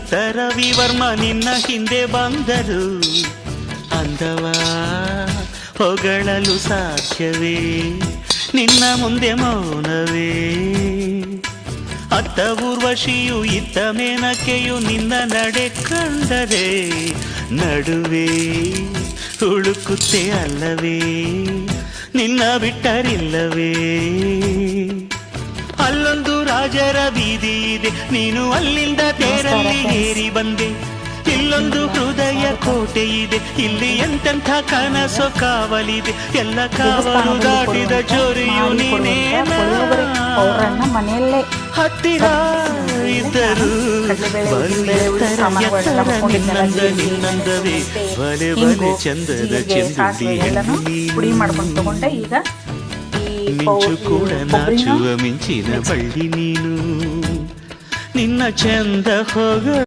ಇತ್ತ ರವಿವರ್ಮ ನಿನ್ನ ಹಿಂದೆ ಬಂದರು. ಅಂದವ ಹೊಗಳಲು ಸಾಧ್ಯವೇ, ನಿನ್ನ ಮುಂದೆ ಮೌನವೇ. ಅತ್ತ ಊರ್ವಶಿಯು ಇತ್ತ ಮೇನಕೆಯು ನಿನ್ನ ನಡೆ ಕಂಡರೆ ನಡುವೆ ಹುಡುಕುತ್ತೆ ಅಲ್ಲವೇ, ನಿನ್ನ ಬಿಟ್ಟರಿಲ್ಲವೇ. ಅಲ್ಲೊಂದು ರಾಜರ ಬೀದಿ ಇದೆ, ನೀನು ಅಲ್ಲಿಂದ ತೇರಲ್ಲಿ ಏರಿ ಬಂದೆ. ಇಲ್ಲೊಂದು ಹೃದಯ ಕೋಟೆ ಇದೆ, ಇಲ್ಲಿ ಎಂತೆಂಥ ಕನಸು ಕಾವಲಿದೆ. ಎಲ್ಲ ಕಾವಲು ದಾಟಿದ ಚೋರಿಯು ನೀನೇನ. ಮನೆಯಲ್ಲೇ ಹತ್ತಿರ ಇದ್ದರು ನಿನ್ನಂದವೇ, ಬಲೆ ಬಲೆ ಚಂದದ ಚೆಂದುಳ್ಳಿ ಪುಡಿ ಮಾಡ್ಕೊಂಡು ತಗೊಂಡೆ. ಈಗ ಮಿಂಚು ಕೂಡ ನಾಚುವ ಮಿಂಚಿನ ಬಳ್ಳಿ ನೀನು, ನಿನ್ನ ಚಂದ ಹೋಗ